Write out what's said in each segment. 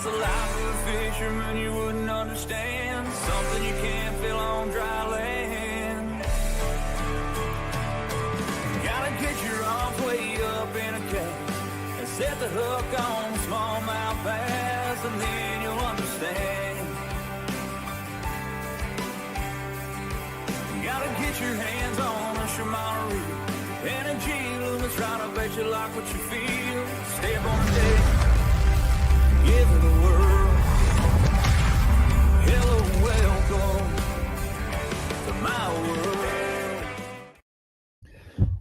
the life of a fisherman you wouldn't understand. Something you can't feel on dry land. Gotta get your arms way up in a cage and set the hook on smallmouth bass, and then you'll understand. Gotta get your hands on a Shimano reel and a G-Loom that's trying to bet you like what you feel. Step on a deck, give it a whirl. Hello, welcome to my world.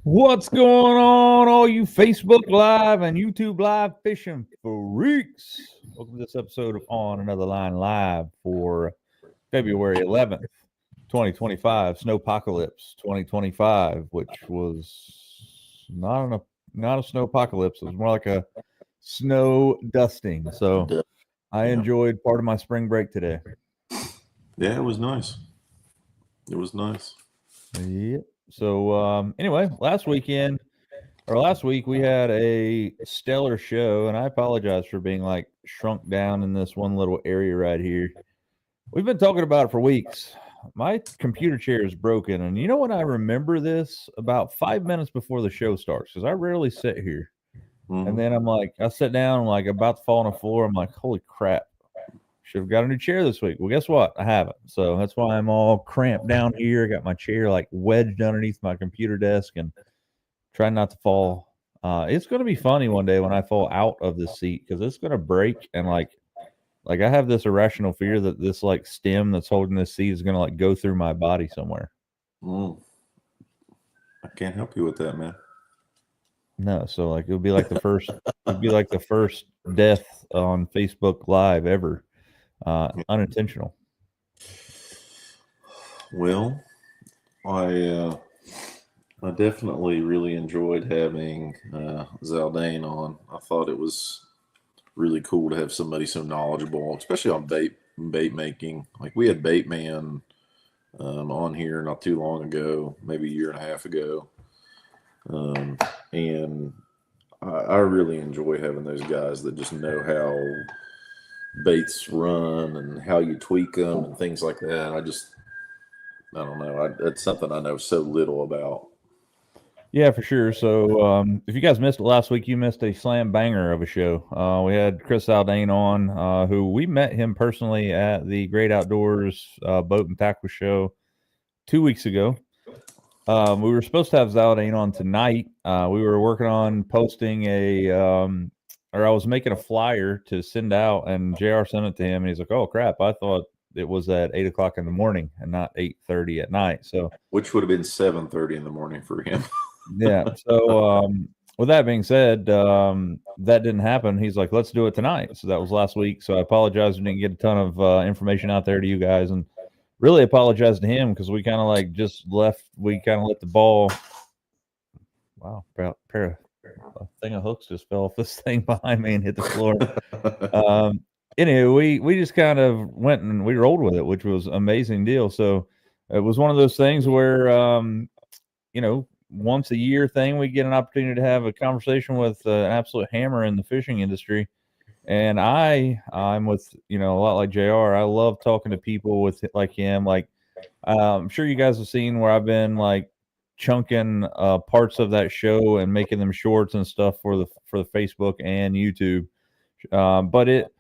What's going on, all you Facebook Live and YouTube Live fishing freaks? Welcome to this episode of On Another Line Live for February 11th, 2025, Snowpocalypse 2025, which was not a snowpocalypse. It was more like a snow dusting. So I enjoyed part of my spring break today. Yeah, it was nice. It was nice. Yep. So anyway, last week we had a stellar show, and I apologize for being like shrunk down in this one little area right here. We've been talking about it for weeks. My computer chair is broken, and you know when I remember this? About 5 minutes before the show starts, because I rarely sit here. And then I'm like, I sit down, I'm like about to fall on the floor. I'm like, holy crap, should have got a new chair this week. Well, guess what? I haven't. So that's why I'm all cramped down here. I got my chair like wedged underneath my computer desk and trying not to fall. It's going to be funny one day when I fall out of this seat, because it's going to break, and like I have this irrational fear that this like stem that's holding this seat is going to like go through my body somewhere. I can't help you with that, man. No, so like it'll be like the first death on Facebook Live ever, unintentional. Well, I definitely really enjoyed having Zaldane on. I thought it was really cool to have somebody so knowledgeable, especially on bait making. Like we had Bait Man on here not too long ago, maybe a year and a half ago. And I really enjoy having those guys that just know how baits run and how you tweak them and things like that. I don't know. It's something I know so little about. Yeah, for sure. So if you guys missed it last week, you missed a slam banger of a show. We had Chris Zaldane on, who we met him personally at the Great Outdoors Boat and Tackle Show 2 weeks ago. We were supposed to have Zaldane on tonight. We were working on posting I was making a flyer to send out, and JR sent it to him, and he's like, oh crap, I thought it was at 8 o'clock in the morning and not 8:30 at night. So which would have been 7:30 in the morning for him. Yeah. So with that being said, that didn't happen. He's like, let's do it tonight. So that was last week. So I apologize. We didn't get a ton of information out there to you guys, and really apologize to him, because we kind of like just left. We kind of let the ball. Wow. A thing of hooks just fell off this thing behind me and hit the floor. Anyway, we just kind of went and we rolled with it, which was an amazing deal. So it was one of those things where, once a year thing, we get an opportunity to have a conversation with an absolute hammer in the fishing industry. And I'm with, a lot like JR. I love talking to people like him. Like, I'm sure you guys have seen where I've been like chunking parts of that show and making them shorts and stuff for the Facebook and YouTube. But it,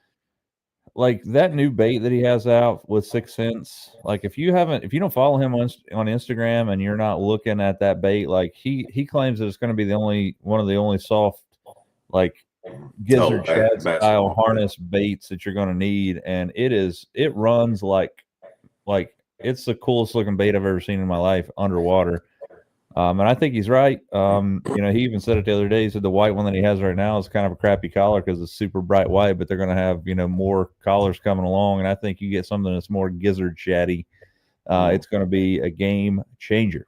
like that new bait that he has out with 6 Cents, like if you don't follow him on Instagram and you're not looking at that bait, like he claims that it's going to be one of the only soft, like gizzard shad style harness baits that you're going to need. And it runs like it's the coolest looking bait I've ever seen in my life underwater. And I think he's right. He even said it the other day. He said the white one that he has right now is kind of a crappy collar because it's super bright white, but they're going to have, more collars coming along. And I think you get something that's more gizzard shaddy. It's going to be a game changer.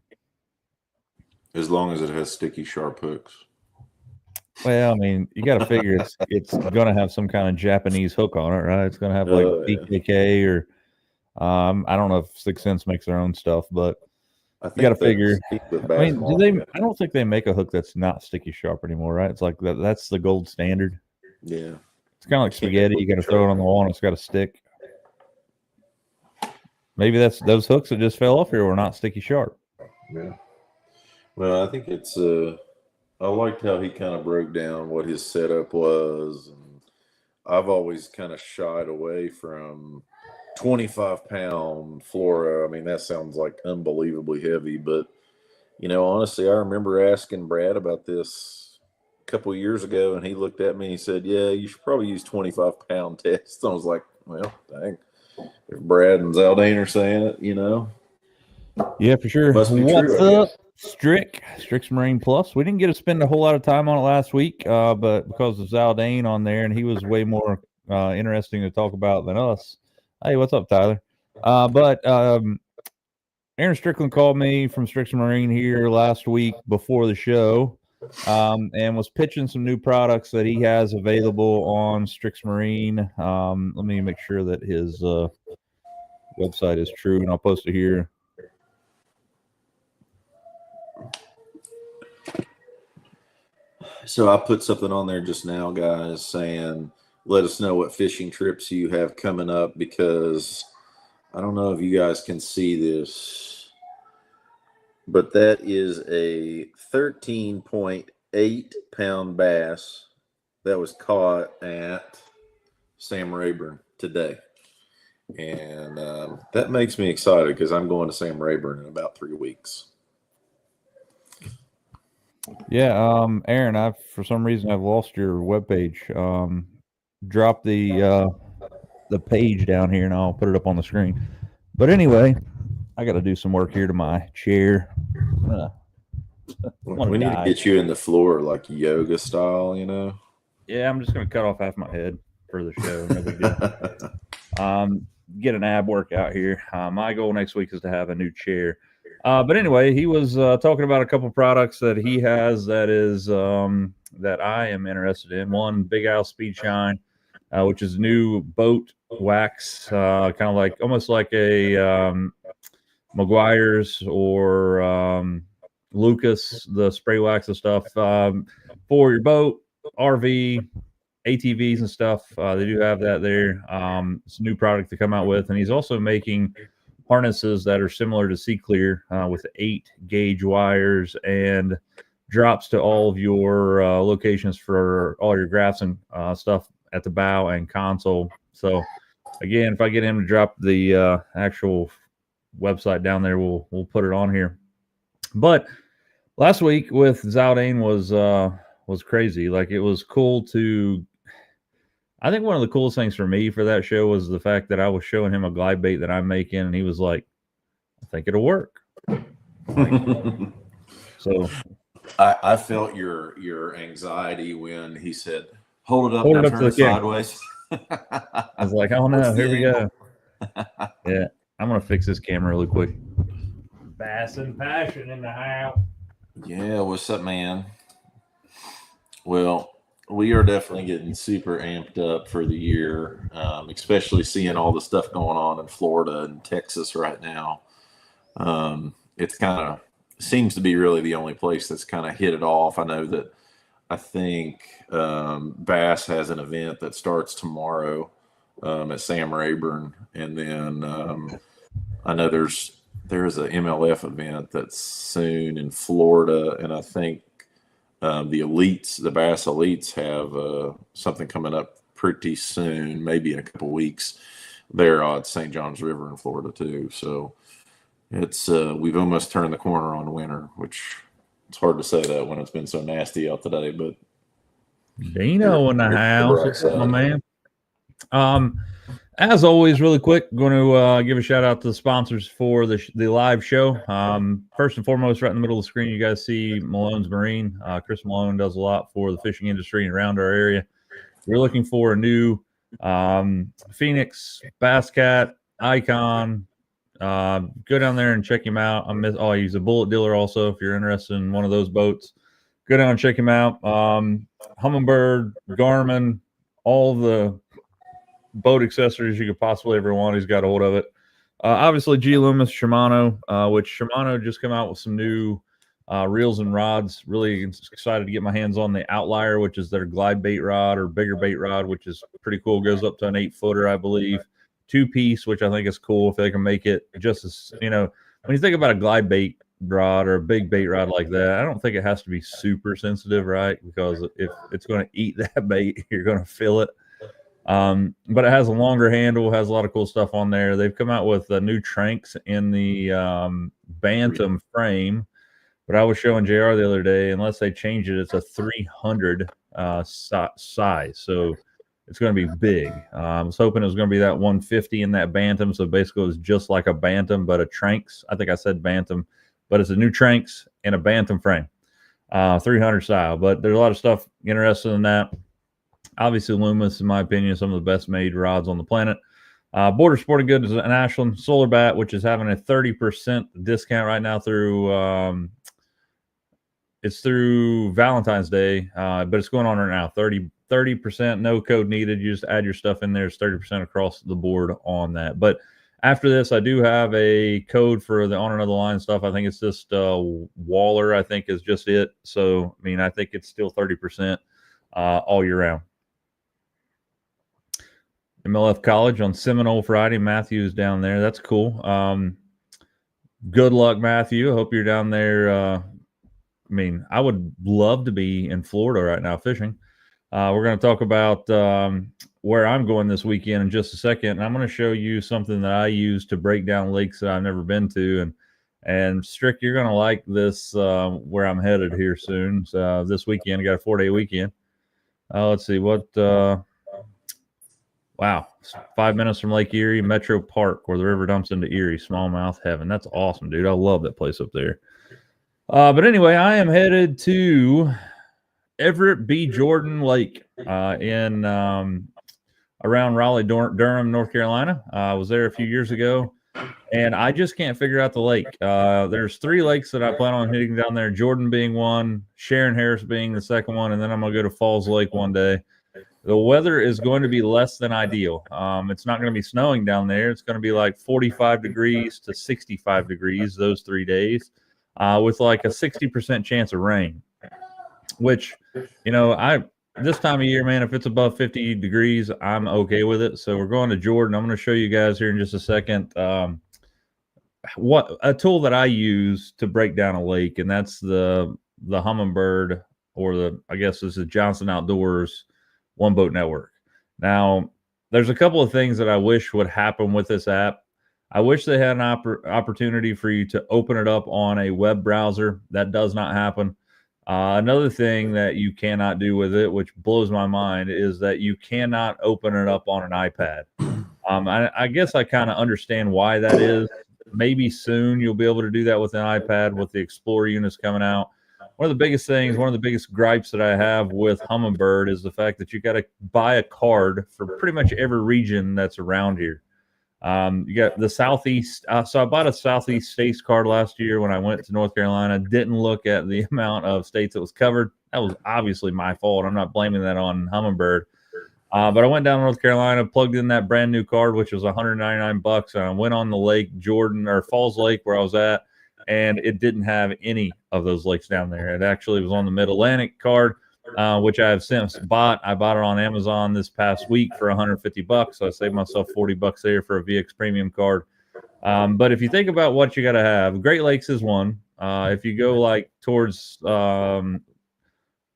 As long as it has sticky, sharp hooks. Well, I mean, you got to figure it's going to have some kind of Japanese hook on it, right? It's going to have like BKK or I don't know if 6 Cents makes their own stuff, but you got to figure. I mean, I don't think they make a hook that's not sticky sharp anymore, right? It's like that's the gold standard. Yeah. It's kind of like spaghetti. You got to throw it on the wall and it's got to stick. Maybe that's those hooks that just fell off here were not sticky sharp. Yeah. Well, I think it's I liked how he kind of broke down what his setup was, and I've always kind of shied away from 25-pound fluoro. I mean, that sounds like unbelievably heavy, but honestly, I remember asking Brad about this a couple of years ago, and he looked at me and he said, "Yeah, you should probably use 25-pound tests." I was like, "Well, dang, if Brad and Zaldane are saying it, Yeah, for sure. must be What's true." up, Strix Marine Plus? We didn't get to spend a whole lot of time on it last week, but because of Zaldane on there, and he was way more interesting to talk about than us. Hey, what's up, Tyler? But Aaron Strickland called me from Strix Marine here last week before the show, and was pitching some new products that he has available on Strix Marine. Let me make sure that his website is true, and I'll post it here. So I put something on there just now, guys, saying, let us know what fishing trips you have coming up, because I don't know if you guys can see this, but that is a 13.8-pound bass that was caught at Sam Rayburn today. And that makes me excited because I'm going to Sam Rayburn in about 3 weeks. Yeah, Aaron, for some reason I've lost your webpage. Drop the page down here and I'll put it up on the screen. But anyway, I got to do some work here to my chair. We need to get you in the floor like yoga style, Yeah, I'm just gonna cut off half my head for the show. No big deal. Get an ab workout here. My goal next week is to have a new chair. But anyway, he was talking about a couple products that he has that is that I am interested in. One, Big Al Speed Shine, which is new boat wax, kind of like almost like a Maguire's or Lucas, the spray wax and stuff for your boat, RV, ATVs and stuff. They do have that there. It's a new product to come out with, and he's also making harnesses that are similar to Sea Clear with 8-gauge wires and drops to all of your locations for all your graphs and stuff at the bow and console. So again, if I get him to drop the actual website down there, we'll put it on here. But last week with Zaldane was crazy. Like, it was cool to. I think one of the coolest things for me for that show was the fact that I was showing him a glide bait that I'm making, and he was like, "I think it'll work." So I felt your anxiety when he said, "Hold it up, Hold now it up turn to it the camera." sideways." I was like, "Oh no, here we go." Yeah, I'm gonna fix this camera really quick. Bass and Passion in the house. Yeah, what's up, man? Well, we are definitely getting super amped up for the year, especially seeing all the stuff going on in Florida and Texas right now. It's kind of seems to be really the only place that's kind of hit it off. I think Bass has an event that starts tomorrow at Sam Rayburn, and then I know there is a MLF event that's soon in Florida, and I think the Bass Elites have something coming up pretty soon, maybe in a couple weeks. They're at St. John's River in Florida too. So it's we've almost turned the corner on winter, which it's hard to say that when it's been so nasty out today. But Dino in the house, what's up, my man? As always, really quick, going to give a shout out to the sponsors for the live show. First and foremost, right in the middle of the screen, you guys see Malone's Marine. Chris Malone does a lot for the fishing industry and around our area. If you're looking for a new Phoenix, Bass Cat, Icon, go down there and check him out. I use a Bullet Dealer also if you're interested in one of those boats. Go down and check him out. Humminbird, Garmin, all the boat accessories you could possibly ever want. He's got a hold of it. Obviously, G Loomis, Shimano, which Shimano just came out with some new reels and rods. Really excited to get my hands on the Outlier, which is their glide bait rod or bigger bait rod, which is pretty cool. Goes up to an 8-footer, I believe. 2-piece, which I think is cool if they can make it just as, when you think about a glide bait rod or a big bait rod like that, I don't think it has to be super sensitive, right? Because if it's going to eat that bait, you're going to feel it. But it has a longer handle, has a lot of cool stuff on there. They've come out with new tranks in the Bantam frame. But I was showing JR the other day, unless they change it, it's a 300 size. So it's going to be big. I was hoping it was going to be that 150 in that Bantam. So basically it was just like a Bantam, but a Tranks. I think I said Bantam, but it's a new Tranks in a Bantam frame, 300 style. But there's a lot of stuff interested in that. Obviously, Loomis, in my opinion, is some of the best made rods on the planet. Border Sporting Goods and Ashland Solar Bat, which is having a 30% discount right now through it's through Valentine's Day, but it's going on right now. 30%, no code needed. You just add your stuff in there. It's 30% across the board on that. But after this, I do have a code for the On Another Line stuff. I think it's just Waller, I think is just it. So, I mean, I think it's still 30% all year round. MLF College on Seminole Friday. Matthew's down there. That's cool. Good luck, Matthew. I hope you're down there. I mean, I would love to be in Florida right now fishing. We're going to talk about where I'm going this weekend in just a second. And I'm going to show you something that I use to break down lakes that I've never been to. And Strick, you're going to like this where I'm headed here soon. So, this weekend, I got a 4-day weekend. Let's see what. Wow, 5 minutes from Lake Erie, Metro Park, where the river dumps into Erie, smallmouth heaven. That's awesome, dude. I love that place up there. But anyway, I am headed to Everett B. Jordan Lake in around Raleigh, Durham, North Carolina. I was there a few years ago, and I just can't figure out the lake. There's 3 lakes that I plan on hitting down there, Jordan being one, Sharon Harris being the second one, and then I'm going to go to Falls Lake one day. The weather is going to be less than ideal. It's not going to be snowing down there. It's going to be like 45 degrees to 65 degrees those 3 days. With like a 60% chance of rain, which, this time of year, man, if it's above 50 degrees, I'm okay with it. So we're going to Jordan. I'm going to show you guys here in just a second what a tool that I use to break down a lake, and that's the Humminbird, or I guess this is Johnson Outdoors One Boat Network. Now, there's a couple of things that I wish would happen with this app. I wish they had an opportunity for you to open it up on a web browser. That does not happen. Another thing that you cannot do with it, which blows my mind, is that you cannot open it up on an iPad. I guess I kind of understand why that is. Maybe soon you'll be able to do that with an iPad with the Explorer units coming out. One of the biggest things, one of the biggest gripes that I have with Humminbird is the fact that you got to buy a card for pretty much every region that's around here. You got the Southeast. So I bought a Southeast states card last year when I went to North Carolina. Didn't look at the amount of states that was covered. That was obviously my fault. I'm not blaming that on Humminbird. But I went down to North Carolina, plugged in that brand new card, which was $199, and I went on the lake, Jordan or Falls Lake, where I was at, and it didn't have any of those lakes down there. It actually was on the Mid-Atlantic card, which I have since bought. I bought it on Amazon this past week for $150, so I saved myself $40 there for a VX Premium card. But if you think about what you got to have, Great Lakes is one. If you go like towards,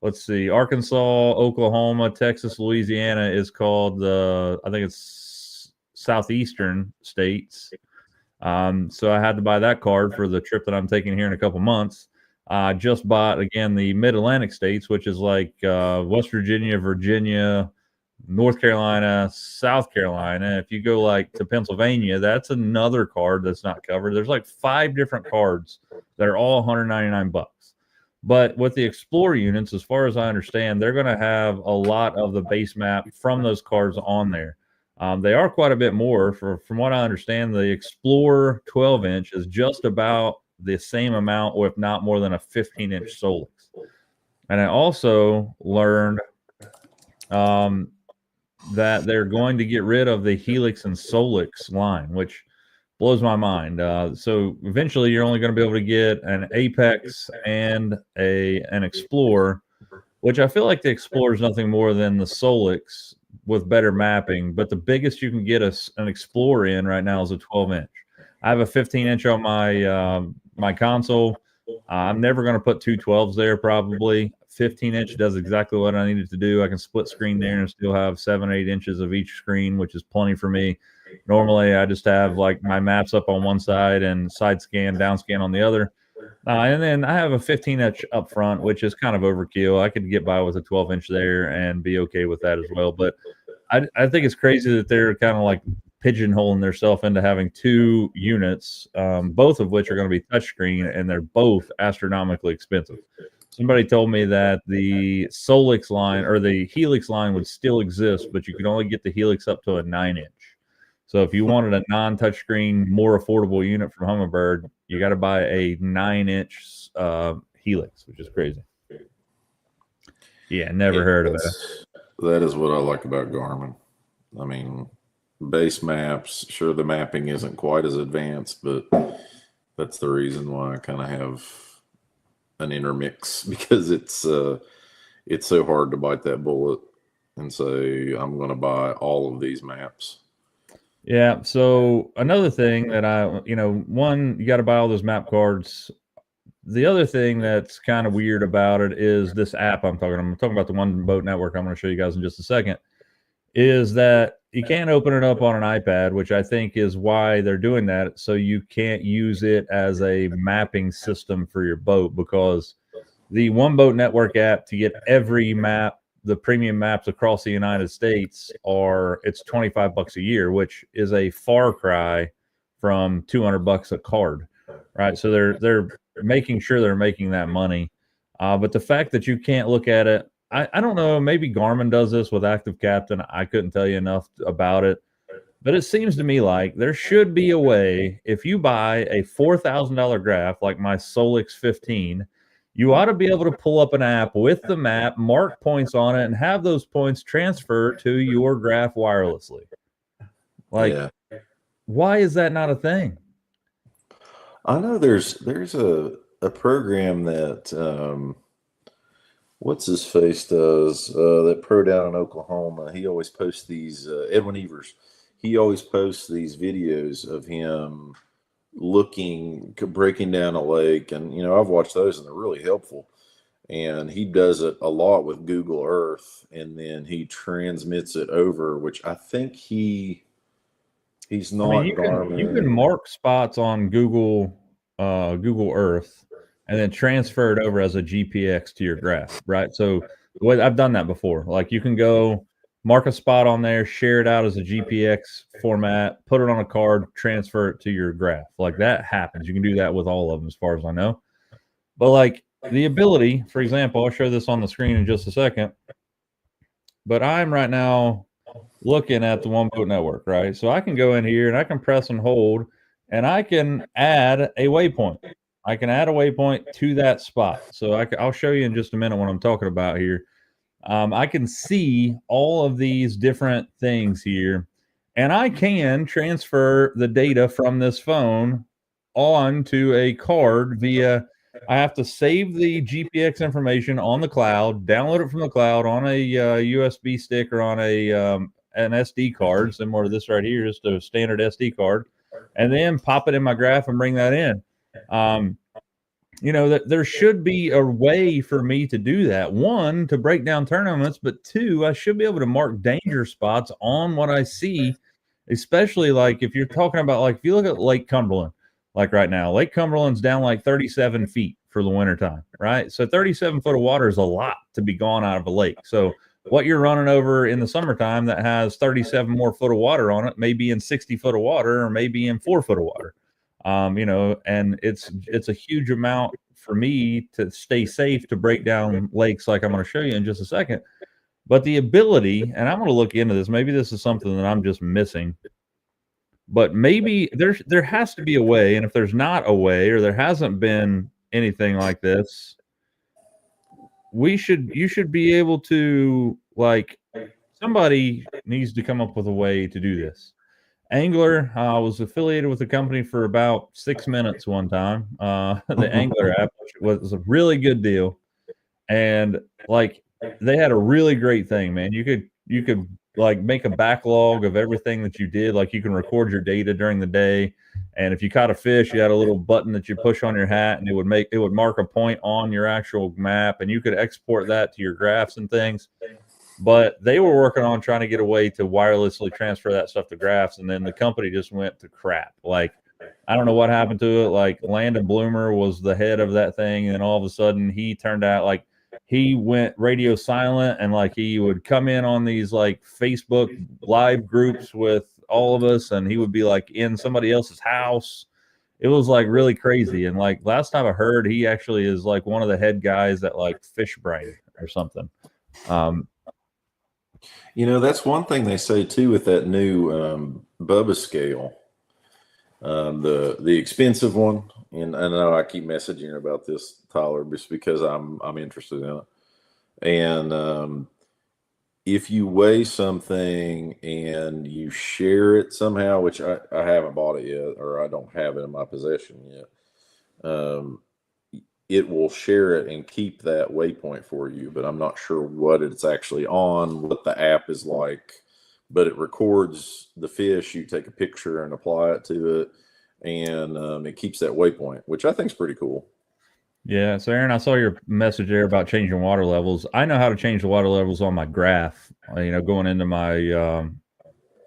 let's see, Arkansas, Oklahoma, Texas, Louisiana is called I think it's Southeastern states. So I had to buy that card for the trip that I'm taking here in a couple months. Just bought, again, the Mid-Atlantic states, which is like West Virginia, Virginia, North Carolina, South Carolina. If you go like to Pennsylvania, that's another card that's not covered. There's like 5 different cards that are all $199. But with the Explorer units, as far as I understand, they're going to have a lot of the base map from those cards on there. They are quite a bit more. From what I understand, the Explorer 12-inch is just about the same amount, or if not more than a 15-inch Solix. And I also learned that they're going to get rid of the Helix and Solix line, which blows my mind. So eventually, you're only going to be able to get an Apex and an Explorer, which I feel like the Explorer is nothing more than the Solix with better mapping. But the biggest you can get an Explorer in right now is a 12-inch. I have a 15-inch on my console. I'm never going to put two 12s there. Probably 15-inch does exactly what I need it to do. I can split screen there and still have 7-8 inches of each screen, which is plenty for me. Normally, I just have like my maps up on one side and side scan, down scan on the other. And then I have a 15-inch up front, which is kind of overkill. I could get by with a 12-inch there and be okay with that as well. But I think it's crazy that they're kind of like pigeonholing themselves into having two units, both of which are going to be touchscreen, and they're both astronomically expensive. Somebody told me that the Solix line or the Helix line would still exist, but you could only get the Helix up to a 9-inch. So if you wanted a non-touchscreen, more affordable unit from Humminbird, you got to buy a 9-inch Helix, which is crazy. Yeah, never heard of it. That is what I like about Garmin. I mean, base maps, sure, the mapping isn't quite as advanced, but that's the reason why I kind of have an intermix, because it's so hard to bite that bullet and say I'm going to buy all of these maps. Yeah. So another thing that one, you got to buy all those map cards. The other thing that's kind of weird about it is this app I'm talking about the One Boat Network. I'm going to show you guys in just a second. Is that you can't open it up on an iPad, which I think is why they're doing that. So you can't use it as a mapping system for your boat, because the One Boat Network app, to get every map, the premium maps across the United States, it's $25 a year, which is a far cry from $200 a card, right? So they're making sure they're making that money. But the fact that you can't look at it, I don't know, maybe Garmin does this with Active Captain. I couldn't tell you enough about it. But it seems to me like there should be a way, if you buy a $4,000 graph like my Solix 15, you ought to be able to pull up an app with the map, mark points on it, and have those points transfer to your graph wirelessly. Why is that not a thing? I know there's a program that what's his face does, that pro down in Oklahoma. He always posts these, Edwin Evers. He always posts these videos of him breaking down a lake, and I've watched those and they're really helpful. And he does it a lot with Google Earth, and then he transmits it over, which I think he's not. You can mark spots on Google Earth and then transfer it over as a GPX to your graph, right? So I've done that before. Like, you can go mark a spot on there, share it out as a GPX format, put it on a card, transfer it to your graph. Like, that happens. You can do that with all of them, as far as I know. But like the ability, for example, I'll show this on the screen in just a second. But I'm right now looking at the One Boat Network, right? So I can go in here and I can press and hold, and I can add a waypoint. I can add a waypoint to that spot. So I'll show you in just a minute what I'm talking about here. I can see all of these different things here, and I can transfer the data from this phone onto a card via. I have to save the GPX information on the cloud, download it from the cloud on a USB stick or on an SD card, similar to this right here, just a standard SD card, and then pop it in my graph and bring that in. That there should be a way for me to do that. One, to break down tournaments, but two, I should be able to mark danger spots on what I see, especially like if you're talking about, like, if you look at Lake Cumberland, like right now, Lake Cumberland's down like 37 feet for the wintertime, right? So 37 foot of water is a lot to be gone out of a lake. So what you're running over in the summertime that has 37 more foot of water on it may be in 60 foot of water, or maybe in 4 foot of water. And it's a huge amount for me to stay safe to break down lakes, like I'm going to show you in just a second. But the ability, and I'm going to look into this, maybe this is something that I'm just missing, but maybe there has to be a way. And if there's not a way, or there hasn't been anything like this, you should be able to, like, somebody needs to come up with a way to do this. Angler, I was affiliated with the company for about 6 minutes one time. The Angler app, which was a really good deal. And like they had a really great thing, man. You could like make a backlog of everything that you did. Like you can record your data during the day. And if you caught a fish, you had a little button that you push on your hat and it would mark a point on your actual map, and you could export that to your graphs and things. But they were working on trying to get a way to wirelessly transfer that stuff to graphs, and then the company just went to crap. Like, I don't know what happened to it. Like, Landon Bloomer was the head of that thing, and then all of a sudden he turned out like he went radio silent, and like he would come in on these like Facebook live groups with all of us, and he would be like in somebody else's house. It was like really crazy. And like last time I heard, he actually is like one of the head guys at like Fish Brain or something. That's one thing they say too with that new Bubba scale, the expensive one. And I know I keep messaging about this, Tyler, just because I'm interested in it. And if you weigh something and you share it somehow, which I haven't bought it yet, or I don't have it in my possession yet, it will share it and keep that waypoint for you. But I'm not sure what it's actually on, what the app is like. But it records the fish. You take a picture and apply it to it, and it keeps that waypoint, which I think is pretty cool. Yeah. So, Aaron, I saw your message there about changing water levels. I know how to change the water levels on my graph, going into my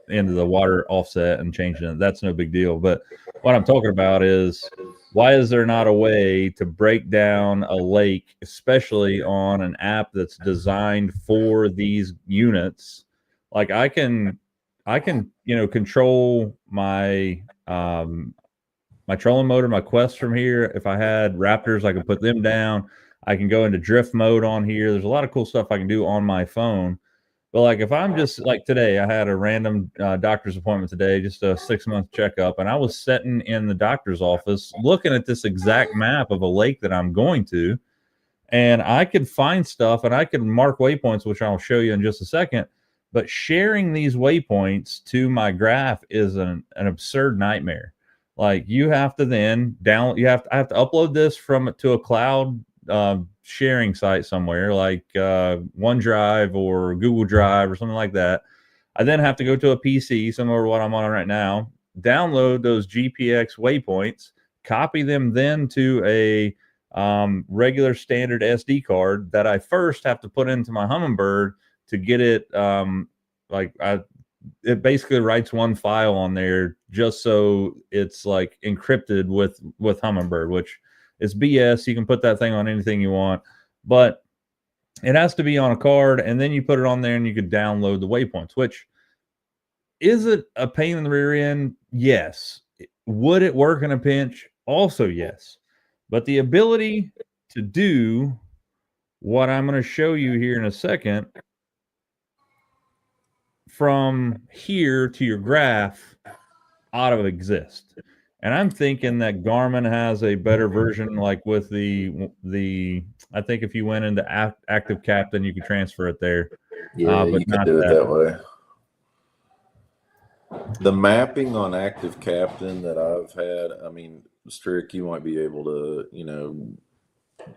into the water offset and changing it. That's no big deal. But what I'm talking about is, why is there not a way to break down a lake, especially on an app that's designed for these units? Like I can control my my trolling motor, my Quest from here. If I had Raptors, I could put them down. I can go into drift mode on here. There's a lot of cool stuff I can do on my phone. But like if I'm just like today, I had a random doctor's appointment today, just a 6-month checkup, and I was sitting in the doctor's office looking at this exact map of a lake that I'm going to, and I could find stuff and I could mark waypoints, which I'll show you in just a second. But sharing these waypoints to my graph is an absurd nightmare. Like you have to then I have to upload this to a cloud sharing site somewhere like OneDrive or Google Drive or something like that. I then have to go to a PC, similar to what I'm on right now, download those GPX waypoints, copy them then to a regular standard SD card that I first have to put into my Humminbird to get it. It basically writes one file on there just so it's like encrypted with Humminbird, which is BS. You can put that thing on anything you want, but it has to be on a card, and then you put it on there and you can download the waypoints, which is it a pain in the rear end? Yes. Would it work in a pinch? Also, yes. But the ability to do what I'm going to show you here in a second from here to your graph ought to exist. And I'm thinking that Garmin has a better version, like with the I think if you went into Active Captain, you could transfer it there. Yeah, but you can do it that way. The mapping on Active Captain that I've had, I mean, Strick, you might be able to,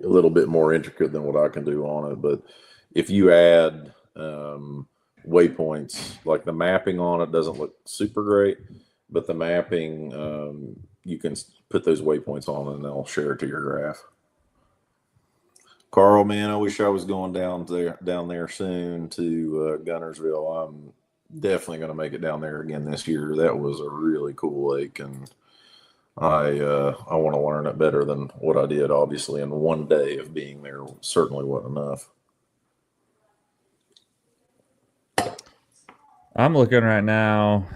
a little bit more intricate than what I can do on it. But if you add waypoints, like the mapping on it doesn't look super great, but the mapping, you can put those waypoints on and they'll share it to your graph. Carl, man, I wish I was going down there soon to Gunnersville. I'm definitely going to make it down there again this year. That was a really cool lake, and I want to learn it better than what I did. Obviously, in one day of being there certainly wasn't enough. I'm looking right now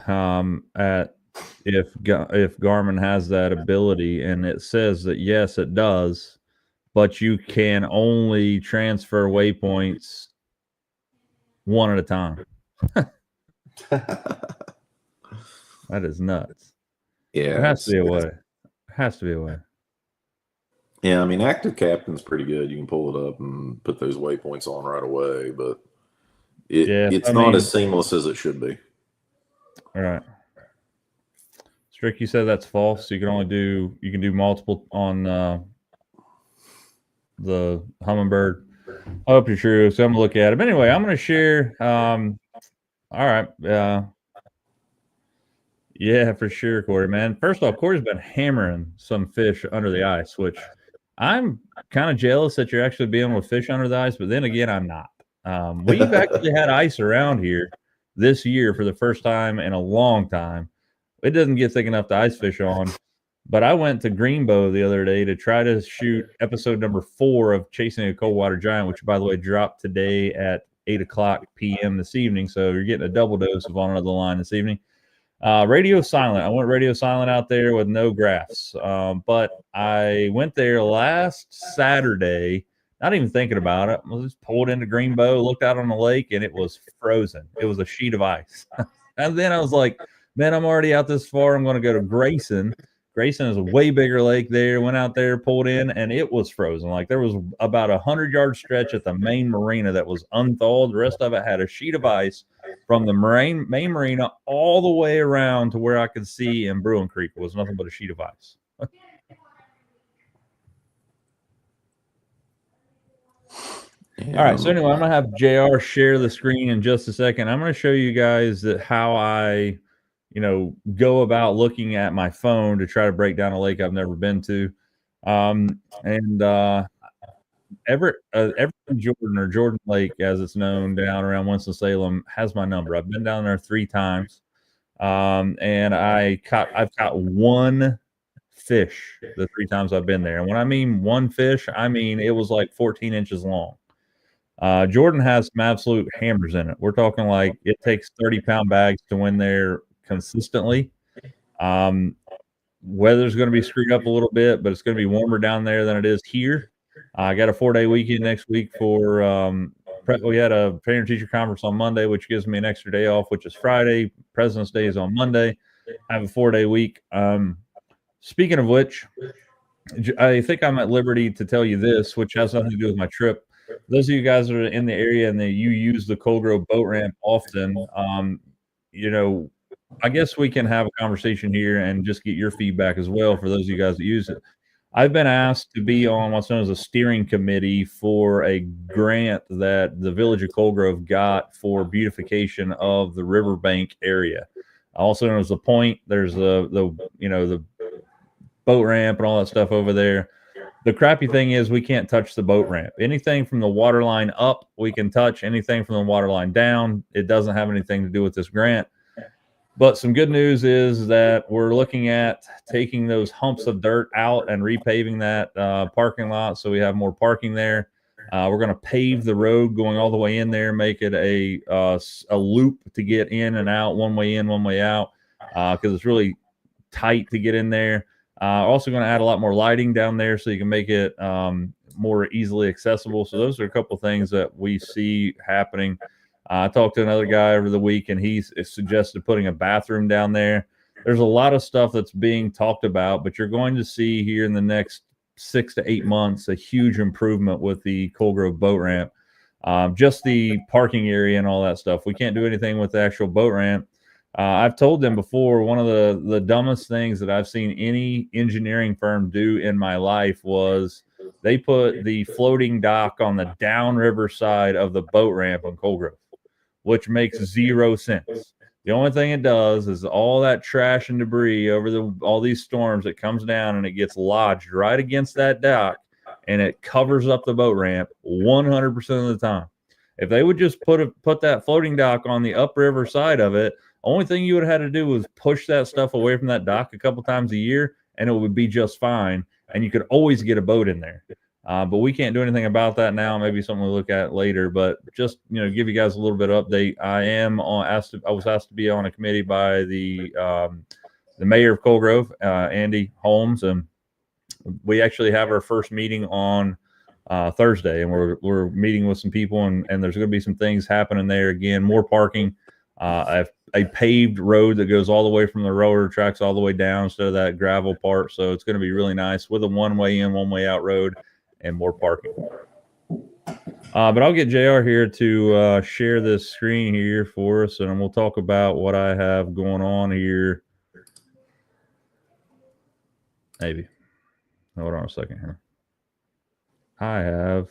at if Garmin has that ability, and it says that yes, it does, but you can only transfer waypoints one at a time. That is nuts. Yeah, there has to be a way. Has to be a way. Yeah, I mean, Active Captain's pretty good. You can pull it up and put those waypoints on right away, but it's not as seamless as it should be. All right. Strick, you said that's false. You can do multiple on the Humminbird. I hope you're true. So I'm gonna look at it. But anyway, I'm gonna share. All right. Yeah, for sure, Corey, man. First off, Corey's been hammering some fish under the ice, which I'm kind of jealous that you're actually being able to fish under the ice, but then again, I'm not. We've actually had ice around here this year for the first time in a long time. It doesn't get thick enough to ice fish on, but I went to Greenbow the other day to try to shoot episode number 4 of Chasing a Coldwater Giant, which, by the way, dropped today at 8:00 p.m. this evening. So you're getting a double dose of On Another Line this evening. Radio silent. I went radio silent out there with no graphs. But I went there last Saturday, not even thinking about it. I just pulled into Greenbow, looked out on the lake, and it was frozen. It was a sheet of ice. And then I was like, man, I'm already out this far. I'm going to go to Grayson. Grayson is a way bigger lake there. Went out there, pulled in, and it was frozen. Like there was about 100-yard stretch at the main marina that was unthawed. The rest of it had a sheet of ice from the main marina all the way around to where I could see in Bruin Creek. It was nothing but a sheet of ice. All right. So anyway, I'm gonna have JR share the screen in just a second. I'm gonna show you guys how I go about looking at my phone to try to break down a lake I've never been to. Everett Jordan, or Jordan Lake, as it's known down around Winston-Salem, has my number. I've been down there 3 times. And I've caught one fish the 3 times I've been there. And when I mean one fish, I mean it was like 14 inches long. Jordan has some absolute hammers in it. We're talking like it takes 30-pound bags to win there consistently. Weather's going to be screwed up a little bit, but it's going to be warmer down there than it is here. I got a 4-day weekend next week for we had a parent-teacher conference on Monday, which gives me an extra day off, which is Friday. President's Day is on Monday. I have a 4-day week. Speaking of which, I think I'm at liberty to tell you this, which has nothing to do with my trip. Those of you guys that are in the area and that you use the Cold Grove boat ramp often, I guess we can have a conversation here and just get your feedback as well for those of you guys that use it. I've been asked to be on what's known as a steering committee for a grant that the Village of Cold Grove got for beautification of the riverbank area. Also known as the Point. There's the boat ramp and all that stuff over there. The crappy thing is we can't touch the boat ramp. Anything from the water line up, we can touch. Anything from the water line down, it doesn't have anything to do with this grant. But some good news is that we're looking at taking those humps of dirt out and repaving that parking lot so we have more parking there. We're going to pave the road going all the way in there, make it a loop to get in and out, one way in, one way out, because it's really tight to get in there. Also going to add a lot more lighting down there so you can make it more easily accessible. So those are a couple of things that we see happening. I talked to another guy over the week, and he suggested putting a bathroom down there. There's a lot of stuff that's being talked about, but you're going to see here in the next 6 to 8 months a huge improvement with the Cold Grove boat ramp. Just the parking area and all that stuff. We can't do anything with the actual boat ramp. I've told them before, one of the dumbest things that I've seen any engineering firm do in my life was they put the floating dock on the downriver side of the boat ramp on Cold Grove, which makes 0 sense. The only thing it does is all that trash and debris over all these storms, it comes down and it gets lodged right against that dock, and it covers up the boat ramp 100% of the time. If they would just put that floating dock on the upriver side of it, only thing you would have had to do was push that stuff away from that dock a couple times a year, and it would be just fine. And you could always get a boat in there. But we can't do anything about that now. Maybe something we'll look at later. But just give you guys a little bit of update. I was asked to be on a committee by the mayor of Cold Grove, Andy Holmes, and we actually have our first meeting on Thursday, and we're meeting with some people, and there's going to be some things happening there. Again, more parking. A paved road that goes all the way from the railroad tracks all the way down instead of that gravel part. So it's going to be really nice with a one-way in, one-way out road and more parking. But I'll get JR here to share this screen here for us, and we'll talk about what I have going on here Maybe. Hold on a second here. I have.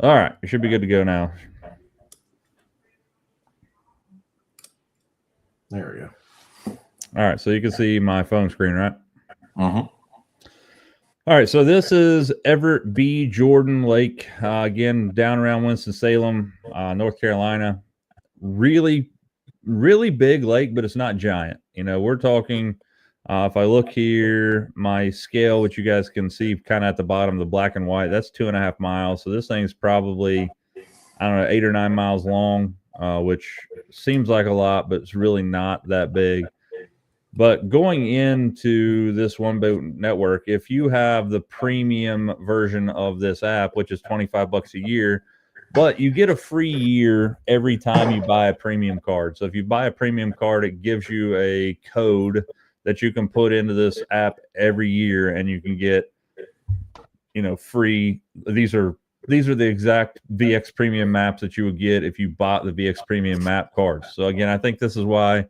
All right, you should be good to go now. There we go. All right, so you can see my phone screen, right? Mm-hmm. All right, so this is Everett B. Jordan Lake, again, down around Winston-Salem, North Carolina. Really, really big lake, but it's not giant. You know, we're talking, if I look here, my scale, which you guys can see kind of at the bottom, the black and white, that's 2.5 miles. So this thing's probably, I don't know, 8 or 9 miles long, which seems like a lot, but it's really not that big. But going into this One Boat Network, if you have the premium version of this app, which is $25 a year, but you get a free year every time you buy a premium card. So if you buy a premium card, it gives you a code that you can put into this app every year, and you can get, you know, free. These are the exact VX Premium maps that you would get if you bought the VX Premium map cards. So again, I think this is why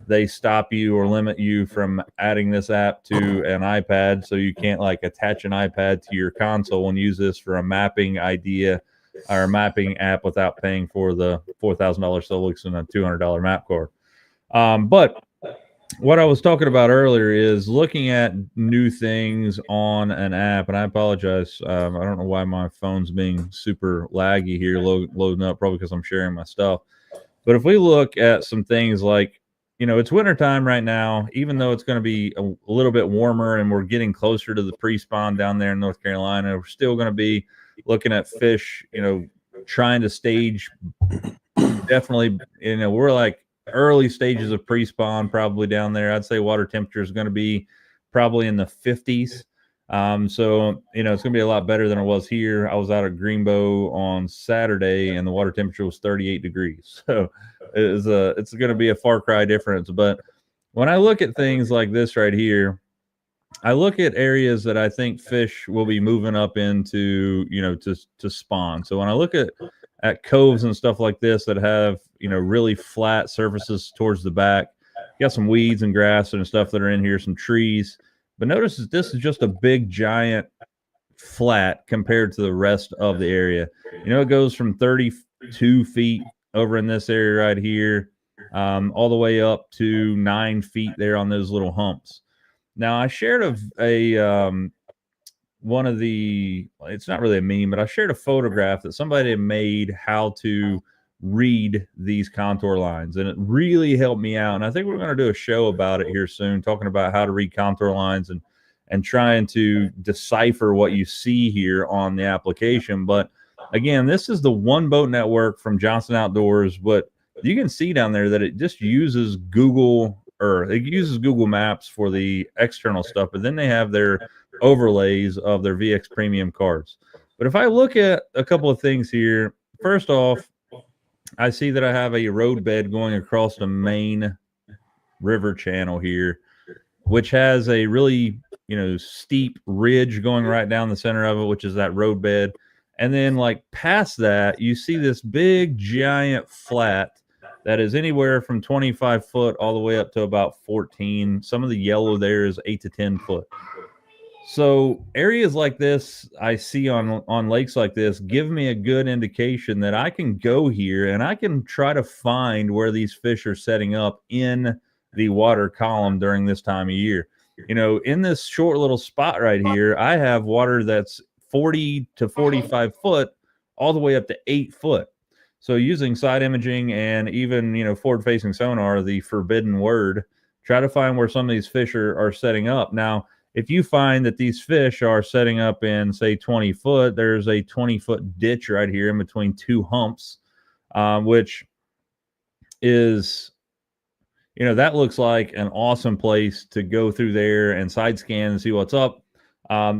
they stop you or limit you from adding this app to an iPad, so you can't like attach an iPad to your console and use this for a mapping idea or a mapping app without paying for the $4,000 Solix and a $200 map card. But what I was talking about earlier is looking at new things on an app, and I apologize. I don't know why my phone's being super laggy here, loading up, probably because I'm sharing my stuff. But if we look at some things like, you know, it's wintertime right now, even though it's going to be a little bit warmer and we're getting closer to the pre-spawn down there in North Carolina, we're still going to be looking at fish, you know, trying to stage. Definitely, you know, we're like early stages of pre-spawn probably down there. I'd say water temperature is going to be probably in the 50s. So, you know, it's going to be a lot better than it was here. I was out at Greenbow on Saturday and the water temperature was 38 degrees. So it's going to be a far cry difference. But when I look at things like this right here, I look at areas that I think fish will be moving up into, you know, to spawn. So when I look at coves and stuff like this that have, you know, really flat surfaces towards the back, you got some weeds and grass and stuff that are in here, some trees. But notice that this is just a big giant flat compared to the rest of the area. You know, it goes from 32 feet over in this area right here, all the way up to 9 feet there on those little humps. Now, I shared one of the, it's not really a meme, but I shared a photograph that somebody had made how to read these contour lines, and it really helped me out. And I think we're going to do a show about it here soon, talking about how to read contour lines and trying to decipher what you see here on the application. But again, this is the One Boat Network from Johnson Outdoors. But you can see down there that it just uses Google Maps for the external stuff, but then they have their overlays of their VX Premium cards. But if I look at a couple of things here, first off, I see that I have a road bed going across the main river channel here, which has a really, you know, steep ridge going right down the center of it, which is that road bed. And then like past that, you see this big giant flat that is anywhere from 25 foot all the way up to about 14. Some of the yellow there is 8 to 10 foot. So areas like this I see on lakes like this give me a good indication that I can go here and I can try to find where these fish are setting up in the water column during this time of year. You know, in this short little spot right here, I have water that's 40 to 45 foot all the way up to 8 foot. So using side imaging and even, you know, forward-facing sonar, the forbidden word, try to find where some of these fish are setting up. Now, if you find that these fish are setting up in, say, 20 foot, there's a 20-foot ditch right here in between two humps, which is, you know, that looks like an awesome place to go through there and side scan and see what's up.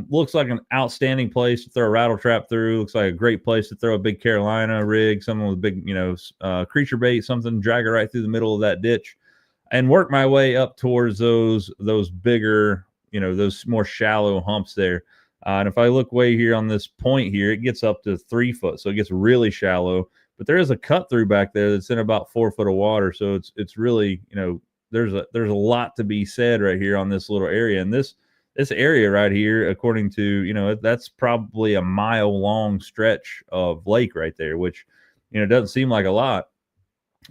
Looks like an outstanding place to throw a rattle trap through. Looks like a great place to throw a big Carolina rig, something with a big, you know, creature bait, something, drag it right through the middle of that ditch and work my way up towards those bigger, you know, those more shallow humps there. And if I look way here on this point here, it gets up to 3 foot. So it gets really shallow, but there is a cut through back there that's in about 4 foot of water. So it's really, you know, there's a lot to be said right here on this little area. And this area right here, according to, you know, that's probably a mile long stretch of lake right there, which, you know, doesn't seem like a lot,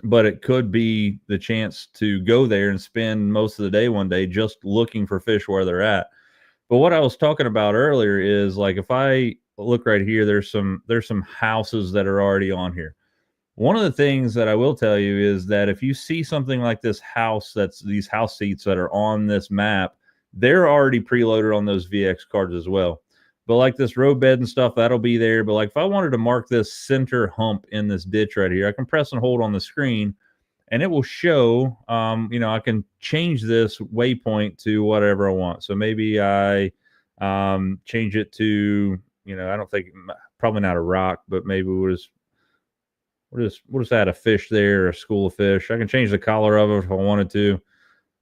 but it could be the chance to go there and spend most of the day one day just looking for fish where they're at. But what I was talking about earlier is, like, if I look right here, there's some houses that are already on here. One of the things that I will tell you is that if you see something like this house, that's these house seats that are on this map, they're already preloaded on those VX cards as well. But like this roadbed and stuff, that'll be there. But like if I wanted to mark this center hump in this ditch right here, I can press and hold on the screen and it will show, you know, I can change this waypoint to whatever I want. So maybe I change it to, you know, I don't think, probably not a rock, but maybe we'll just add a fish there, a school of fish. I can change the color of it if I wanted to.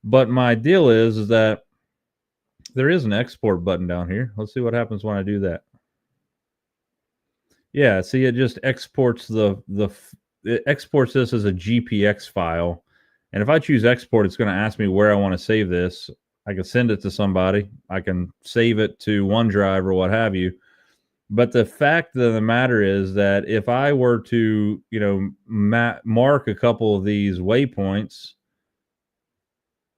But my deal is that there is an export button down here. Let's see what happens when I do that. Yeah, see, it just exports it exports this as a GPX file. And if I choose export, it's going to ask me where I want to save this. I can send it to somebody. I can save it to OneDrive or what have you. But the fact of the matter is that if I were to, you know, mark a couple of these waypoints,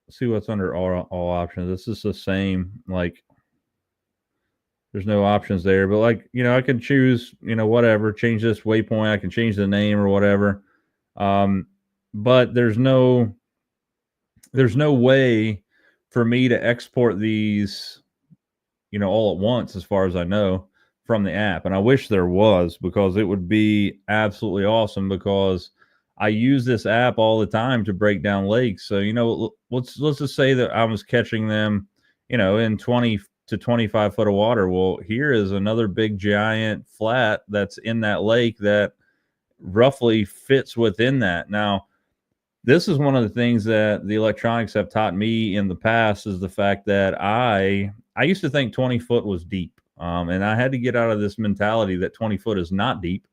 see what's under all options. This is the same, like, there's no options there, but like, you know, I can choose, you know, whatever, change this waypoint. I can change the name or whatever. But there's no way for me to export these, you know, all at once, as far as I know, from the app. And I wish there was, because it would be absolutely awesome, because I use this app all the time to break down lakes. So, you know, let's just say that I was catching them, you know, in 20 to 25 foot of water. Well, here is another big giant flat that's in that lake that roughly fits within that. Now, this is one of the things that the electronics have taught me in the past, is the fact that I used to think 20 foot was deep. And I had to get out of this mentality that 20 foot is not deep.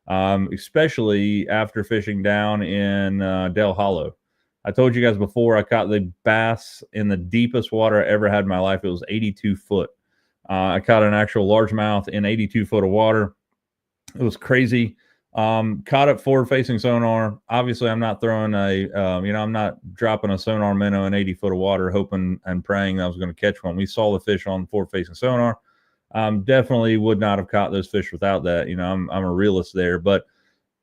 Especially after fishing down in Del Hollow. I told you guys before, I caught the bass in the deepest water I ever had in my life. It was 82 foot. I caught an actual largemouth in 82 foot of water. It was crazy. Caught it forward facing sonar. Obviously, I'm not throwing I'm not dropping a sonar minnow in 80 foot of water, hoping and praying that I was going to catch one. We saw the fish on forward facing sonar. Definitely would not have caught those fish without that. You know, I'm a realist there, but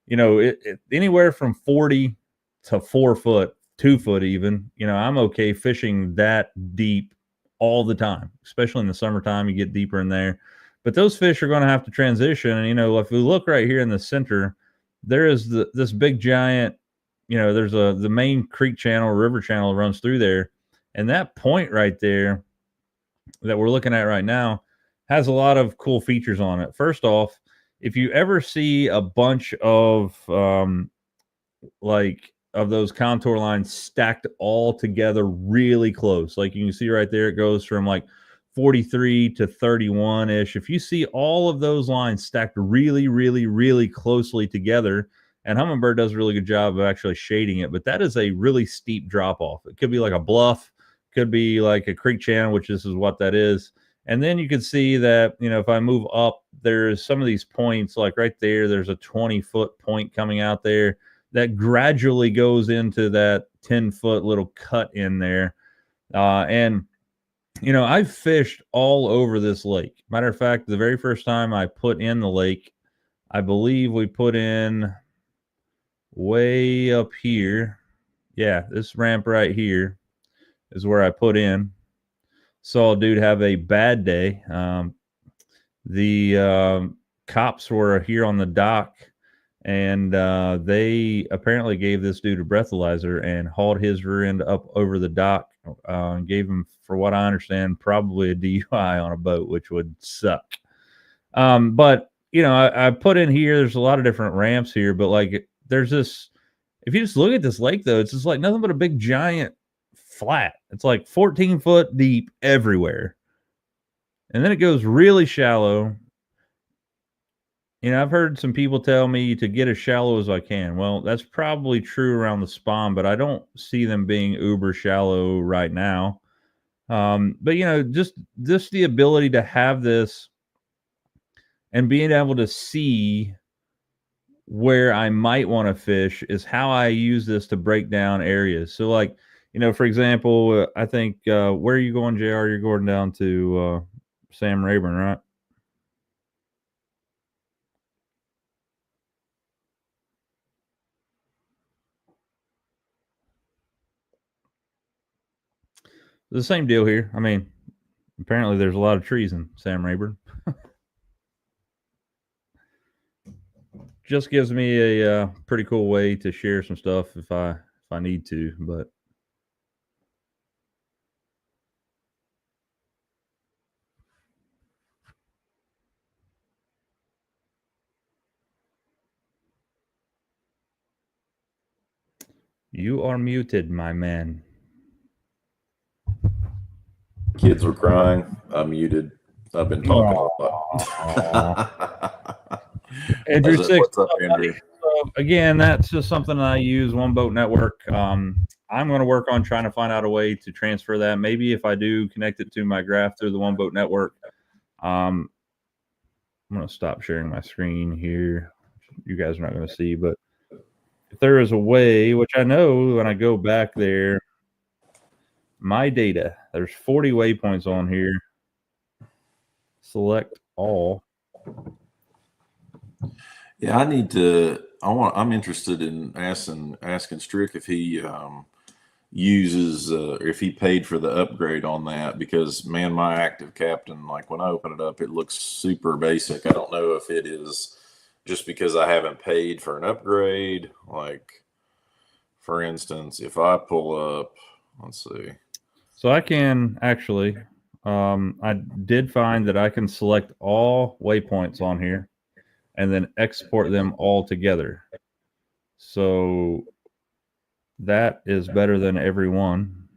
you know, it anywhere from 40 to 4 foot, 2 foot even, you know, I'm okay fishing that deep all the time, especially in the summertime. You get deeper in there, but those fish are going to have to transition. And, you know, if we look right here in the center, there is this big giant, you know, there's the main creek channel, river channel runs through there. And that point right there that we're looking at right now has a lot of cool features on it. First off, if you ever see a bunch of of those contour lines stacked all together really close, like you can see right there, it goes from like 43 to 31 ish. If you see all of those lines stacked really, really, really closely together, and Humminbird does a really good job of actually shading it, but that is a really steep drop off. It could be like a bluff, could be like a creek channel, which this is what that is. And then you can see that, you know, if I move up, there's some of these points, like right there, there's a 20-foot point coming out there that gradually goes into that 10-foot little cut in there. And, you know, I've fished all over this lake. Matter of fact, the very first time I put in the lake, I believe we put in way up here. Yeah, this ramp right here is where I put in. Saw a dude have a bad day. The cops were here on the dock, and they apparently gave this dude a breathalyzer and hauled his rear end up over the dock, and gave him, for what I understand, probably a DUI on a boat, which would suck. But, you know, I put in here, there's a lot of different ramps here, but like there's this, if you just look at this lake though, it's just like nothing but a big giant flat. It's like 14 foot deep everywhere. And then it goes really shallow I've heard some people tell me to get as shallow as I can. Well, that's probably true around the spawn, but I don't see them being uber shallow right now. But just the ability to have this and being able to see where I might want to fish is how I use this to break down areas. So, like, for example, I think where are you going, JR? You're going down to Sam Rayburn, right? The same deal here. I mean, apparently there's a lot of trees in Sam Rayburn. Just gives me a pretty cool way to share some stuff if I need to, but you are muted, my man. Kids were crying. I muted. I've been talking a lot. Andrew Six. What's up, Andrew? Again, that's just something I use, One Boat Network. I'm going to work on trying to find out a way to transfer that. Maybe if I do connect it to my graph through the One Boat Network. I'm going to stop sharing my screen here. You guys are not going to see, but if there is a way, which I know when I go back there, my data, there's 40 waypoints on here. Select all. Yeah, I'm interested in asking Strick if he uses if he paid for the upgrade on that, because man, my active captain, like when I open it up, it looks super basic. I don't know if it is just because I haven't paid for an upgrade. Like, for instance, if I pull up, let's see. So I can actually, I did find that I can select all waypoints on here and then export them all together. So that is better than every one.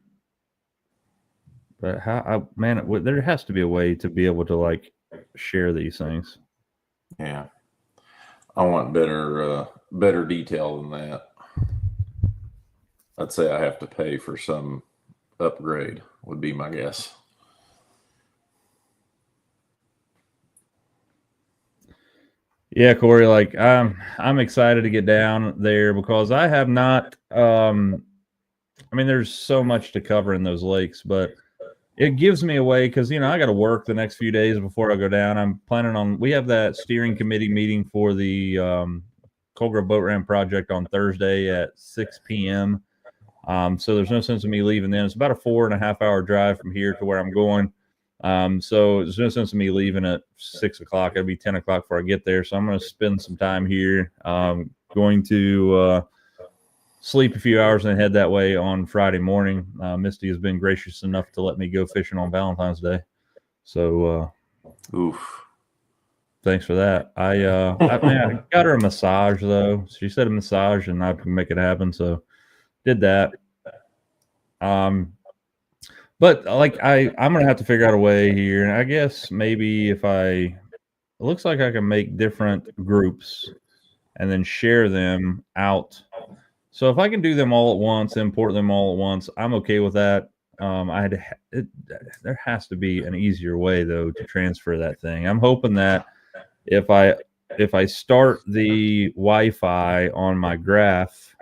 But there has to be a way to be able to like share these things. Yeah, I want better detail than that. I'd say I have to pay for some upgrade, would be my guess. Yeah, Corey, like I'm excited to get down there because I have not I mean, there's so much to cover in those lakes, but it gives me a way because I got to work the next few days before I go down. I'm planning on, we have that steering committee meeting for the Cold Grove Boat Ramp project on Thursday at 6 p.m. So there's no sense of me leaving then. It's about a 4.5 hour drive from here to where I'm going. So there's no sense of me leaving at 6 o'clock. It'll be 10 o'clock before I get there. So I'm going to spend some time here. Going to sleep a few hours and head that way on Friday morning. Misty has been gracious enough to let me go fishing on Valentine's Day. So, oof. Thanks for that. I got her a massage though. She said a massage and I can make it happen. So did that. But like I'm gonna have to figure out a way here. And I guess maybe it looks like I can make different groups and then share them out. So if I can do them all at once, import them all at once, I'm okay with that. There has to be an easier way though to transfer that thing. I'm hoping that if I start the Wi-Fi on my graph,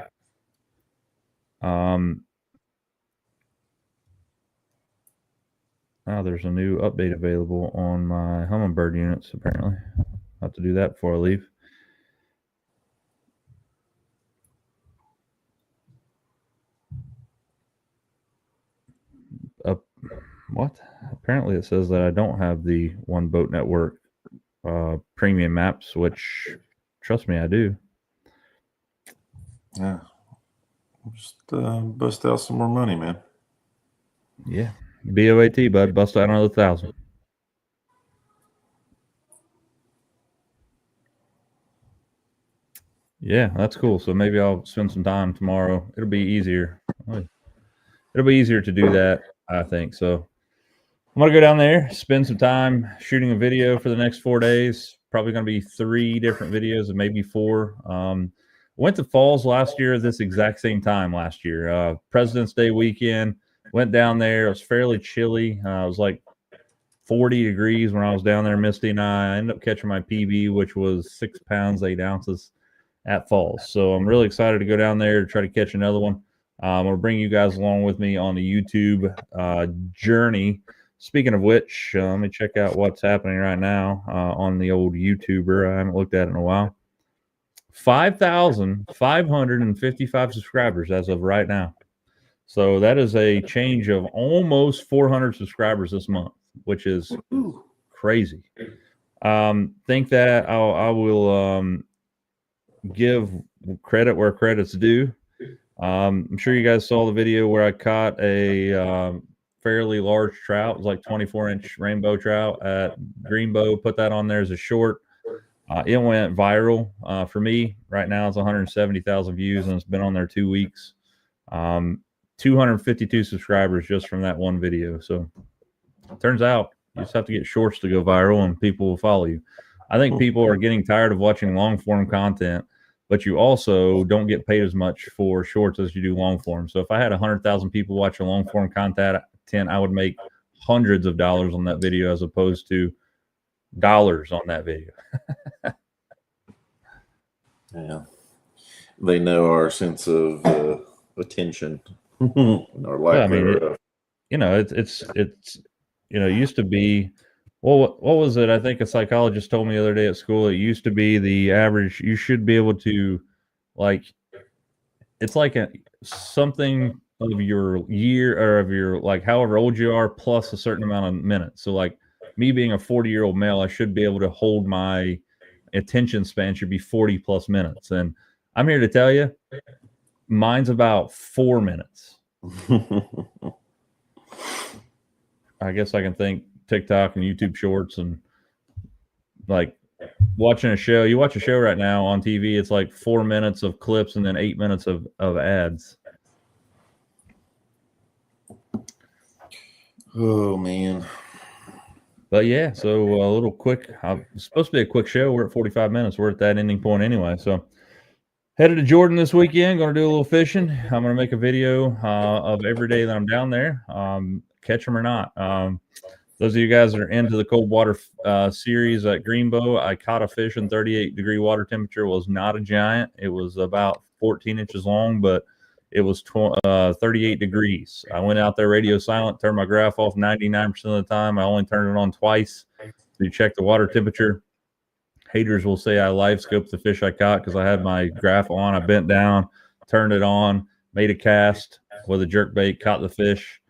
there's a new update available on my Humminbird units. Apparently, I'll have to do that before I leave. What? Apparently, it says that I don't have the One Boat Network premium maps, which, trust me, I do. Yeah. Just bust out some more money, man. Yeah. BOAT, bud. Bust out another 1,000. Yeah, that's cool. So maybe I'll spend some time tomorrow. It'll be easier. It'll be easier to do that, I think. So I'm going to go down there, spend some time shooting a video for the next 4 days, probably going to be 3 different videos and maybe 4. Went to Falls last year at this exact same time last year. President's Day weekend. Went down there. It was fairly chilly. It was like 40 degrees when I was down there, Misty and I ended up catching my PB, which was 6 pounds, 8 ounces at Falls. So I'm really excited to go down there to try to catch another one. I'm going to bring you guys along with me on the YouTube journey. Speaking of which, let me check out what's happening right now on the old YouTuber. I haven't looked at it in a while. 5,555 subscribers as of right now. So that is a change of almost 400 subscribers this month, which is crazy. Think that I will give credit where credit's due. I'm sure you guys saw the video where I caught a fairly large trout. It was like 24-inch rainbow trout at Greenbow. Put that on there as a short. It went viral. For me, right now it's 170,000 views, and it's been on there 2 weeks. 252 subscribers just from that one video. So turns out you just have to get shorts to go viral and people will follow you. I think people are getting tired of watching long form content, but you also don't get paid as much for shorts as you do long form. So if I had 100,000 people watching long form content, I would make hundreds of dollars on that video as opposed to dollars on that video. Yeah. They know our sense of attention. Or lack it's it used to be, well, what was it? I think a psychologist told me the other day at school, it used to be the average, you should be able to, like, it's like something of your year or of your, like, however old you are plus a certain amount of minutes. So like me being a 40-year-old male, I should be able to hold my attention span should be 40 plus minutes. And I'm here to tell you, mine's about 4 minutes. I guess I can think TikTok and YouTube Shorts and like watching a show. You watch a show right now on TV, it's like 4 minutes of clips and then 8 minutes of ads. Oh, man. But yeah, so a little quick. It's supposed to be a quick show. We're at 45 minutes. We're at that ending point anyway. So headed to Jordan this weekend. Going to do a little fishing. I'm going to make a video of every day that I'm down there. Catch them or not. Those of you guys that are into the cold water series at Greenbow, I caught a fish in 38-degree water temperature. It was not a giant. It was about 14 inches long, but it was 38 degrees. I went out there radio silent, turned my graph off 99% of the time. I only turned it on twice to check the water temperature. Haters will say I live scoped the fish I caught because I had my graph on. I bent down, turned it on, made a cast with a jerk bait, caught the fish.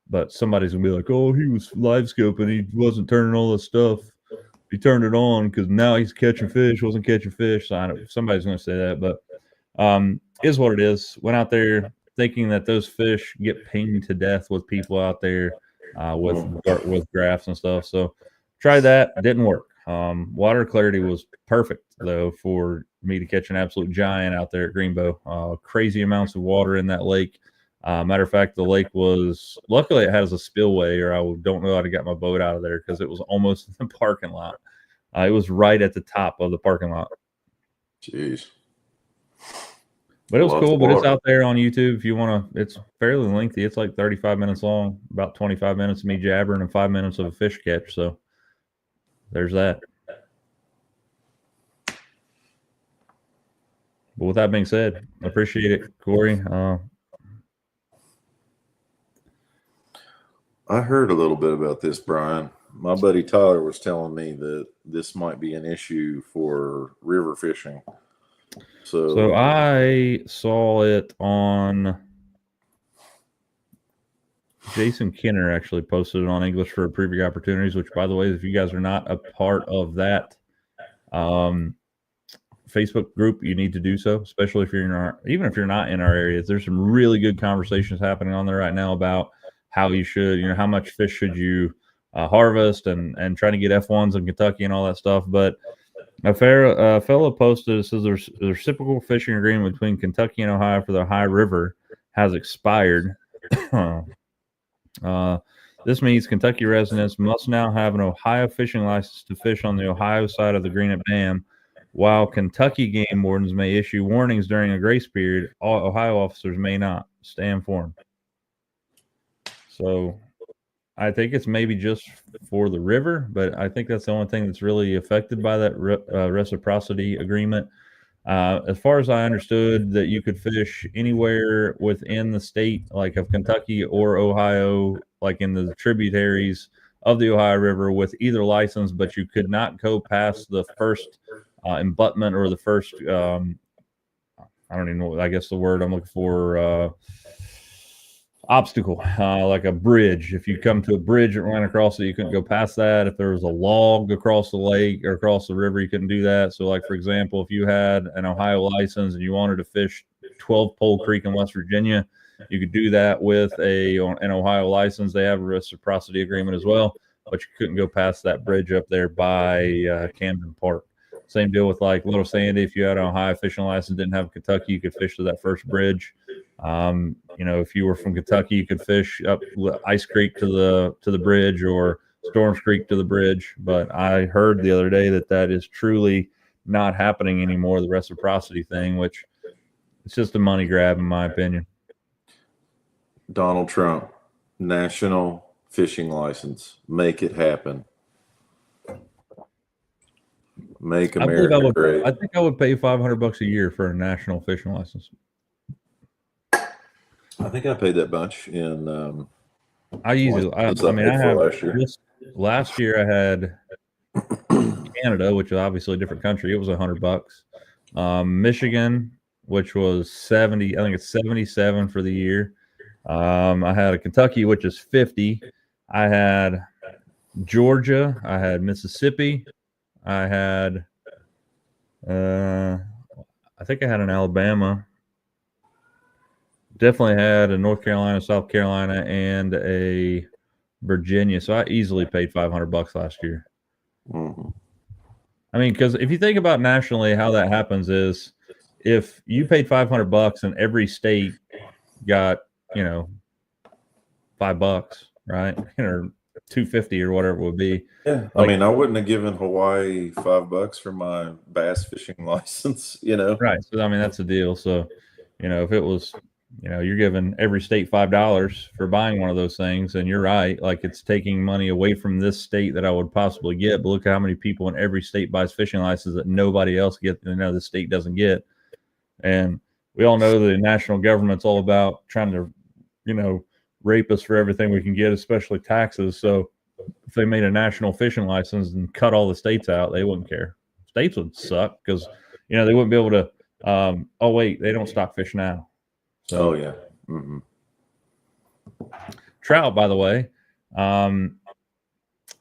But somebody's going to be like, oh, he was live scoping. He wasn't turning all this stuff. He turned it on because now he's catching fish, wasn't catching fish. So I know somebody's going to say that, but is what it is. Went out there thinking that those fish get pinged to death with people out there with graphs and stuff. So tried that. Didn't work. Water clarity was perfect, though, for me to catch an absolute giant out there at Greenbow. Crazy amounts of water in that lake. Matter of fact, the lake was, luckily it has a spillway, or I don't know how to get my boat out of there because it was almost in the parking lot. It was right at the top of the parking lot. Jeez. But it was cool, but it's out there on YouTube if you want to. It's fairly lengthy. It's like 35 minutes long, about 25 minutes of me jabbering and 5 minutes of a fish catch. So there's that. But with that being said, I appreciate it, Corey. I heard a little bit about this, Brian. My buddy Tyler was telling me that this might be an issue for river fishing. So I saw it on Jason Kinner actually posted it on English for Preview Opportunities, which, by the way, if you guys are not a part of that Facebook group, you need to do so, especially if you're in even if you're not in our areas. There's some really good conversations happening on there right now about how you should, how much fish should you harvest and trying to get F1s in Kentucky and all that stuff. But a fellow posted, it says the reciprocal fishing agreement between Kentucky and Ohio for the Ohio River has expired. The This means Kentucky residents must now have an Ohio fishing license to fish on the Ohio side of the Greenup Dam, while Kentucky game wardens may issue warnings during a grace period. All Ohio officers may not. Stay informed. So I think it's maybe just for the river, but I think that's the only thing that's really affected by that reciprocity agreement. As far as I understood, that you could fish anywhere within the state, like of Kentucky or Ohio, like in the tributaries of the Ohio River with either license, but you could not go past the first embutment or the first, I don't even know, I guess the word I'm looking for, obstacle, like a bridge. If you come to a bridge that ran across it, you couldn't go past that. If there was a log across the lake or across the river, you couldn't do that. So, like, for example, if you had an Ohio license and you wanted to fish 12 Pole Creek in West Virginia, you could do that with an Ohio license. They have a reciprocity agreement as well, but you couldn't go past that bridge up there by Camden Park. Same deal with like Little Sandy. If you had an Ohio fishing license, didn't have Kentucky, you could fish to that first bridge. If you were from Kentucky, you could fish up Ice Creek to the bridge or Storms Creek to the bridge. But I heard the other day that is truly not happening anymore, the reciprocity thing, which it's just a money grab in my opinion. Donald Trump, national fishing license. Make it happen. Make America great. I think I would pay $500 a year for a national fishing license. I think I paid that bunch in. I have last year I had Canada, which is obviously a different country. It was $100. Michigan, which was 70. I think it's 77 for the year. I had a Kentucky, which is 50. I had Georgia. I had Mississippi. I had, I think I had an Alabama. Definitely had a North Carolina, South Carolina, and a Virginia. So I easily paid $500 last year. Mm-hmm. I mean, because if you think about nationally, how that happens is if you paid $500 and every state got, $5, right? Or $250 or whatever it would be. Yeah, I mean, I wouldn't have given Hawaii $5 for my bass fishing license, Right. So I mean, that's the deal. So, if it was, you're giving every state $5 for buying one of those things, and you're right, like it's taking money away from this state that I would possibly get. But look at how many people in every state buys fishing licenses that nobody else gets, the state doesn't get. And we all know the national government's all about trying to, rape us for everything we can get, especially taxes. So if they made a national fishing license and cut all the states out, they wouldn't care. States would suck because, they wouldn't be able to, oh, wait, they don't stock fish now. So, oh, yeah. Mm-hmm. Trout, by the way,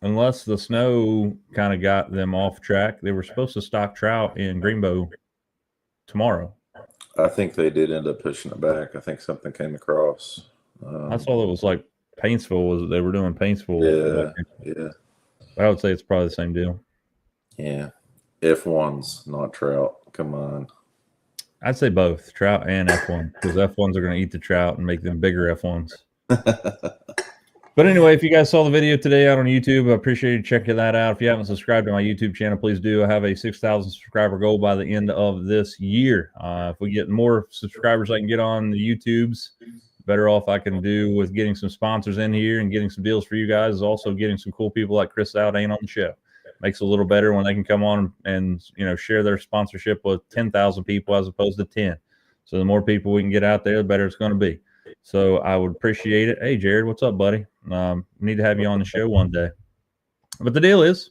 unless the snow kind of got them off track, they were supposed to stock trout in Greenbow tomorrow. I think they did end up pushing it back. I think something came across. I saw it was like Paintsville was they were doing Paintsville. Yeah. I would say it's probably the same deal. Yeah. F1s, not trout. Come on. I'd say both trout and F1 because F1s are going to eat the trout and make them bigger F1s. But anyway, if you guys saw the video today out on YouTube, I appreciate you checking that out. If you haven't subscribed to my YouTube channel, please do. I have a 6,000 subscriber goal by the end of this year. If we get more subscribers I can get on the YouTubes, better off I can do with getting some sponsors in here and getting some deals for you guys is also getting some cool people like Chris Zaldain on the show. Makes it a little better when they can come on and share their sponsorship with 10,000 people as opposed to 10. So the more people we can get out there, the better it's going to be. So I would appreciate it. Hey, Jared, what's up, buddy? Need to have you on the show one day. But the deal is,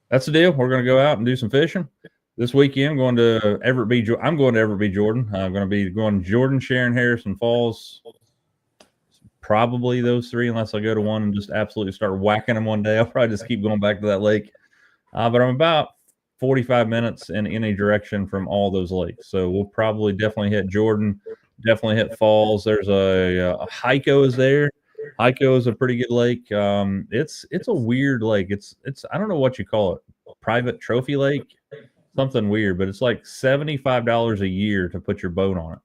that's the deal. We're going to go out and do some fishing this weekend. I'm going to Everett B. Jordan. I'm going to be going Jordan, Sharon, Harrison Falls. Probably those three, unless I go to one and just absolutely start whacking them one day. I'll probably just keep going back to that lake. But I'm about 45 minutes in any direction from all those lakes. So we'll probably definitely hit Jordan, definitely hit Falls. There's a Hyco is there. Hyco is a pretty good lake. It's a weird lake. It's I don't know what you call it. Private trophy lake, something weird, but it's like $75 a year to put your boat on it.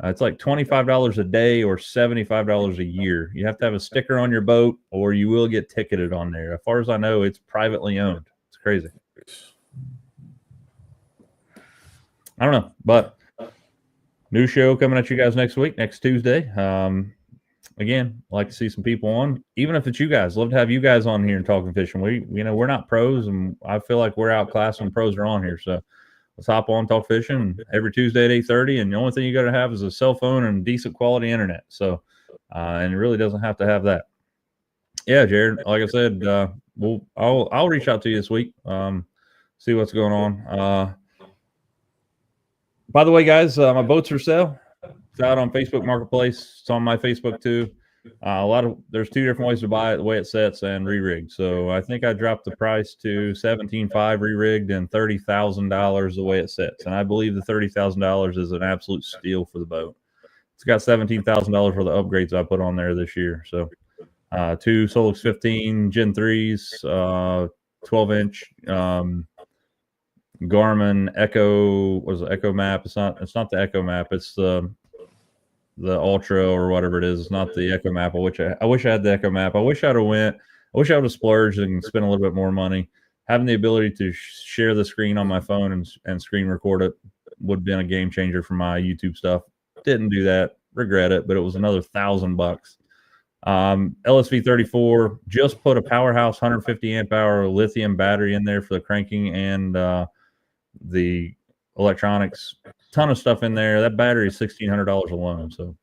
It's like $25 a day or $75 a year. You have to have a sticker on your boat or you will get ticketed on there. As far as I know, it's privately owned. It's crazy. I don't know, but new show coming at you guys next week, next Tuesday. Again, I'd like to see some people on, even if it's you guys. Love to have you guys on here and talking fishing. We're not pros, and I feel like we're outclassed when pros are on here. So let's hop on, talk fishing every Tuesday at 8:30. And the only thing you got to have is a cell phone and decent quality internet. So, and it really doesn't have to have that. Yeah, Jared. Like I said, I'll reach out to you this week. See what's going on. By the way, guys, my boats for sale. It's out on Facebook Marketplace. It's on my Facebook too. There's two different ways to buy it: the way it sets and re-rigged. So I think I dropped the price to $17,500 re-rigged and $30,000 the way it sets. And I believe the $30,000 is an absolute steal for the boat. It's got $17,000 for the upgrades I put on there this year. So two Solix 15 Gen 3s, 12-inch. Garmin Echo was the Echo Map. It's not the Echo Map. It's the Ultra or whatever it is. It's not the Echo Map. I wish I had the Echo Map. I wish I would have splurged and spent a little bit more money. Having the ability to share the screen on my phone and screen record it would have been a game changer for my YouTube stuff. Didn't do that. Regret it, but it was another $1,000. LSV 34 just put a Powerhouse 150 amp hour lithium battery in there for the cranking and the electronics. Ton of stuff in there. That battery is $1,600 alone. So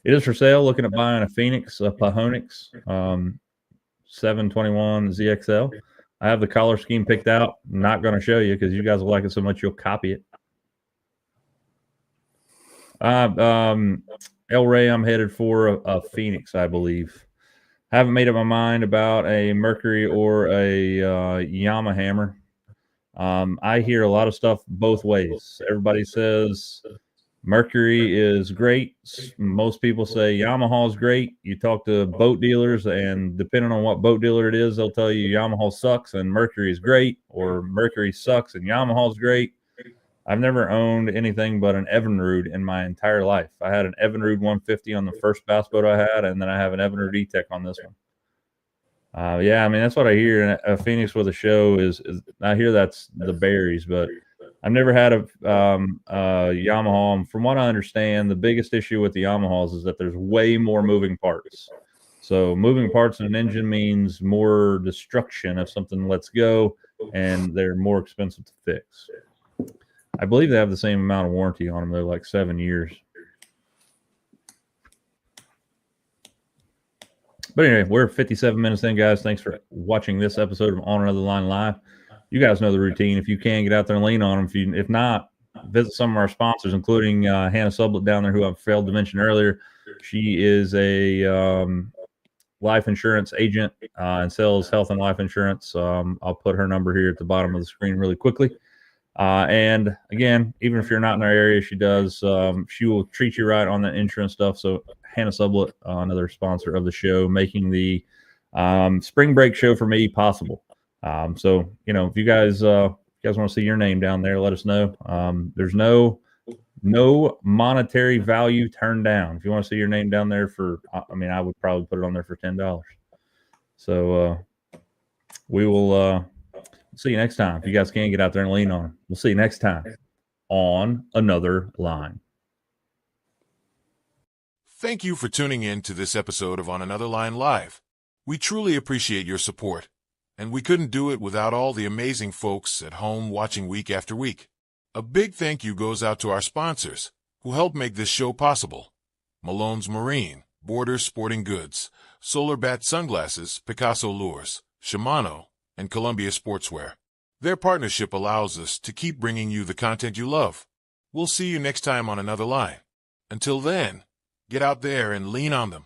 it is for sale. Looking at buying a Phoenix, a Pahonix 721 ZXL. I have the collar scheme picked out. I'm not going to show you because you guys will like it so much you'll copy it. El Rey, I'm headed for a Phoenix, I believe. Haven't made up my mind about a Mercury or a Yamaha hammer. I hear a lot of stuff both ways. Everybody says Mercury is great. Most people say Yamaha is great. You talk to boat dealers, and depending on what boat dealer it is, they'll tell you Yamaha sucks and Mercury is great, or Mercury sucks and Yamaha is great. I've never owned anything but an Evinrude in my entire life. I had an Evinrude 150 on the first bass boat I had, and then I have an Evinrude E-Tech on this one. Yeah, I mean, that's what I hear. A Phoenix with a show is I hear that's the berries, but I've never had a Yamaha. From what I understand, the biggest issue with the Yamahas is that there's way more moving parts. So moving parts in an engine means more destruction if something lets go, and they're more expensive to fix. I believe they have the same amount of warranty on them. They're like 7 years. But anyway, we're 57 minutes in, guys. Thanks for watching this episode of On Another Line Live. You guys know the routine. If you can, get out there and lean on them. If not, visit some of our sponsors, including Hannah Sublett down there, who I failed to mention earlier. She is a life insurance agent and sells health and life insurance. I'll put her number here at the bottom of the screen really quickly. And again, even if you're not in our area, she does. She will treat you right on that insurance stuff. So Hannah Sublett, another sponsor of the show, making the spring break show for me possible. So if you guys want to see your name down there, let us know. There's no monetary value turned down. If you want to see your name down there I would probably put it on there for $10. So we will. See you next time. If you guys can, get out there and lean on them. We'll see you next time on Another Line. Thank you for tuning in to this episode of On Another Line Live. We truly appreciate your support, and we couldn't do it without all the amazing folks at home watching week after week. A big thank you goes out to our sponsors who help make this show possible: Malone's Marine, Borders Sporting Goods, Solar Bat Sunglasses, Picasso Lures, Shimano, and Columbia Sportswear. Their partnership allows us to keep bringing you the content you love. We'll see you next time on Another Line. Until then, get out there and lean on them.